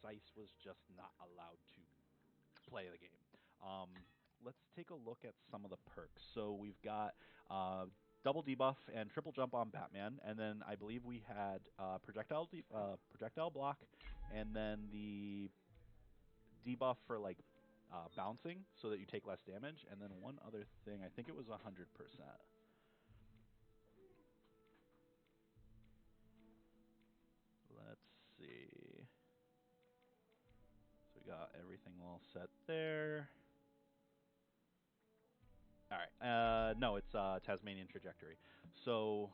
Sice was just not allowed to play the game. Let's take a look at some of the perks. So we've got double debuff and triple jump on Batman, and then I believe we had projectile block, and then the debuff for like bouncing, so that you take less damage, and then one other thing. I think it was 100%. Let's see. So we got everything all set there. All right. No, it's Tasmanian Trajectory. So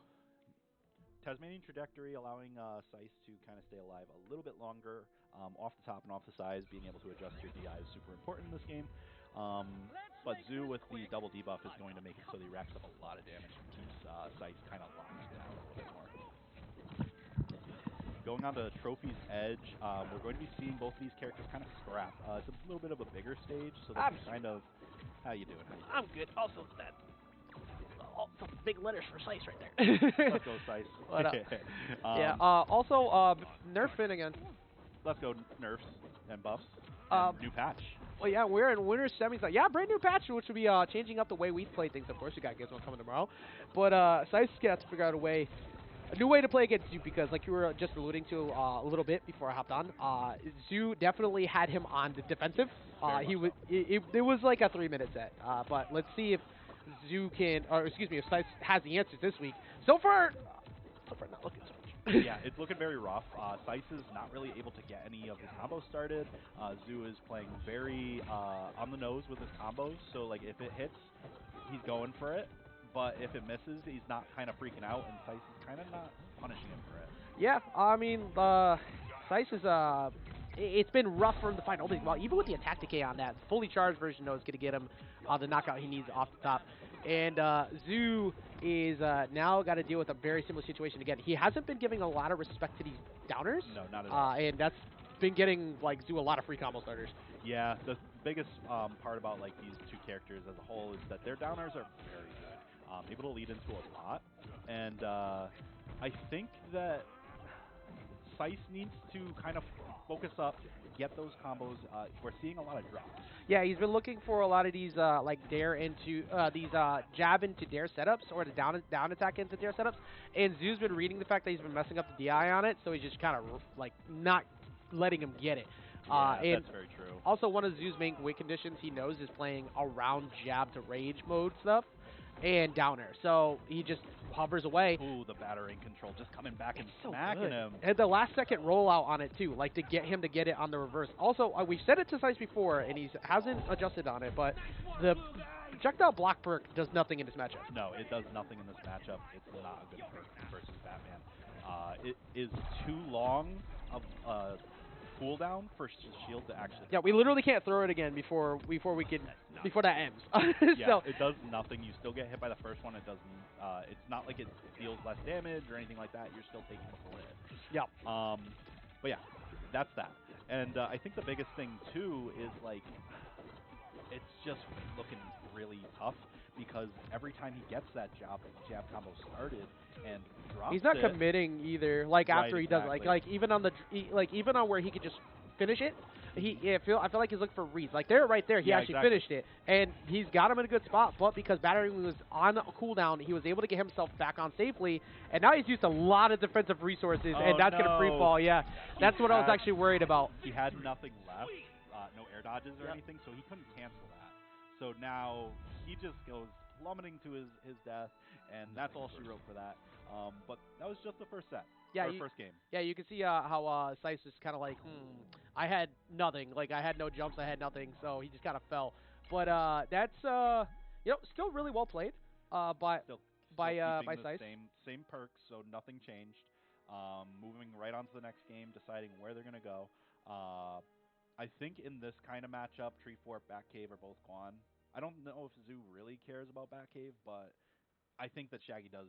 Tasmanian Trajectory allowing Sice to kind of stay alive a little bit longer off the top and off the sides. Being able to adjust your DI is super important in this game. But Zoo with the double debuff is going to make it so that he racks up a lot of damage and keeps Sice kind of locked down a little bit more. Going on to Trophy's Edge, we're going to be seeing both of these characters kind of scrap. It's a little bit of a bigger stage, so they can kind of... How you doing? I'm good. Also, that some big letters for Sice right there. Let's go, Sice. Yeah. Also, nerf Finn again. Let's go nerfs and buffs. New patch. Well, yeah, we're in winter semis. Yeah, brand new patch, which will be changing up the way we play things. Of course, we got Gizmo coming tomorrow, but Sice got to figure out a new way to play against Zoo, because like you were just alluding to a little bit before I hopped on, Zoo definitely had him on the defensive. It was like a 3-minute set, but let's see if Zoo can, or excuse me, if Sice has the answers this week. So far not looking so much. Yeah, it's looking very rough. Sice is not really able to get any of his combos started. Zoo is playing very on the nose with his combos, so like if it hits, he's going for it. But if it misses, he's not kind of freaking out, and Sice is kind of not punishing him for it. Yeah, I mean, Sice is, it's been rough for him to find openings. Well, even with the attack decay on that, fully charged version is going to get him the knockout he needs off the top. And Zoo is now got to deal with a very similar situation again. He hasn't been giving a lot of respect to these downers. No, not at all. And that's been getting, like, Zoo a lot of free combo starters. Yeah, the biggest part about, like, these two characters as a whole is that their downers are very good. Able to lead into a lot, and I think that Sice needs to kind of focus up, get those combos. We're seeing a lot of drops. Yeah, he's been looking for a lot of these like dare into these jab into dare setups, or the down attack into dare setups. And Zoo's been reading the fact that he's been messing up the DI on it, so he's just kind of like not letting him get it. Yeah, and that's very true. Also, one of Zoo's main win conditions he knows is playing around jab to rage mode stuff and downer. So he just hovers away. Ooh, the battering control just coming back and smacking him. And the last second rollout on it too, like to get him to get it on the reverse. Also, we've said it to Sice before, and he hasn't adjusted on it, but the projectile block perk does nothing in this matchup. No, it does nothing in this matchup. It's not a good perk versus Batman. It is too long of cooldown for shield to actually. Yeah, we literally can't throw it again before that ends. Yeah, so, it does nothing. You still get hit by the first one. It doesn't. It's not like it deals less damage or anything like that. You're still taking the full hit. Yeah. But yeah, that's that. And I think the biggest thing too is like it's just looking really tough because every time he gets that jab combo started and drops he's not committing either. Like after he does it, like even on even on where he could just finish it. I feel like he's looking for reads. Like right there, he actually finished it, and he's got him in a good spot. But because battering was on a cooldown, he was able to get himself back on safely. And now he's used a lot of defensive resources, and that's gonna free fall. Yeah, that's what I was actually worried about. He had nothing left, no air dodges or anything, so he couldn't cancel that. So now he just goes plummeting to his death, and that's all she wrote for that. But that was just the first set. Yeah, first game. Yeah, you can see how Sice is kind of like, I had nothing. Like, I had no jumps, I had nothing, so he just kind of fell. But that's, still really well played by Sice. Same perks, so nothing changed. Moving right on to the next game, deciding where they're going to go. I think in this kind of matchup, Tree Fort, Batcave are both gone. I don't know if Zoo really cares about Batcave, but I think that Shaggy does,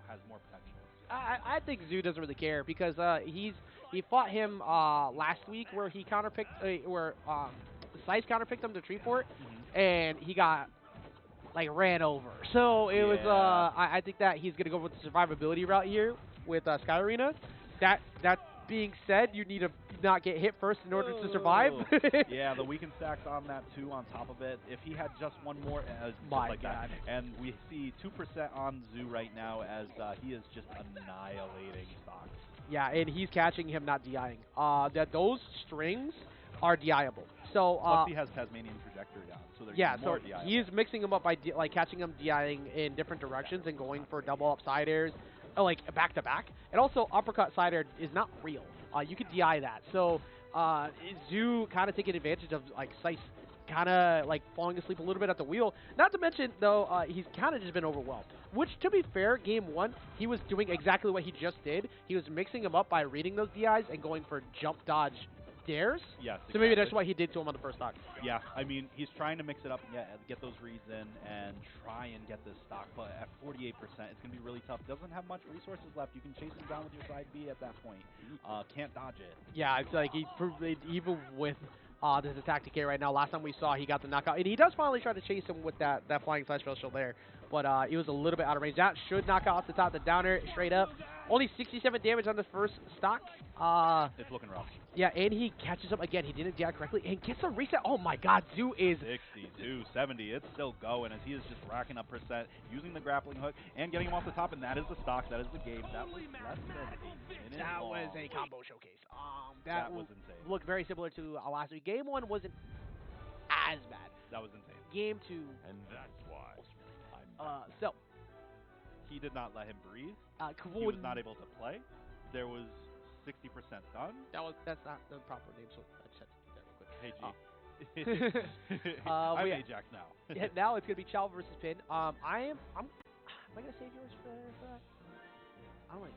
has more potential. I think Zoo doesn't really care because he fought him last week where he counterpicked where Sice counterpicked him to Tree Fort, and he got ran over. So it was I think that he's gonna go with the survivability route here with Sky Arena. That being said, you need to not get hit first in order to survive. Yeah, the weaken stacks on that too. On top of it, if he had just one more, just My like God. that, and we see 2% on Zoo right now as he is just annihilating stocks. Yeah, and he's catching him, not DIing. Those strings are DIable. So Plus he has Tasmanian trajectory on, so there's yeah, more so DI. he's mixing them up by like catching him DIing in different directions and going for double up side airs, like back to back. And also uppercut side air is not real. You can DI that. So Zoo kind of taking advantage of like Sice kind of like falling asleep a little bit at the wheel. Not to mention though, he's kind of just been overwhelmed. Which, to be fair, game one he was doing exactly what he just did. He was mixing them up by reading those DIs and going for jump dodge dares. Yes. So maybe that's what he did to him on the first stock. Yeah, I mean, he's trying to mix it up and get those reads in and try and get this stock, but at 48%, it's going to be really tough. Doesn't have much resources left. You can chase him down with your side B at that point. Can't dodge it. Yeah, it's like he proved it even with this attack decay right now. Last time we saw he got the knockout, and he does finally try to chase him with that flying side special there, but it was a little bit out of range. That should knock out off the top, the downer straight up. Only 67 damage on the first stock. It's looking rough. Yeah, and he catches up again. He didn't DI correctly and gets a reset. Oh my God, Zoo is 62, 70. It's still going as he is just racking up percent, using the grappling hook and getting him off the top, and that is the stock. That is the game. That was less than a minute That long. was a combo showcase. That was insane. Looked very similar to last week. Game one wasn't as bad. That was insane. Game two, And that's why. so He did not let him breathe. He Kavun, was not able to play. There was 60% done. that's not the proper name. So I just had to do that real quick. Hey, G. I'm I'm Ajax now. Yeah, now it's gonna be Chow versus Pin. Am I gonna save yours for that? I'm like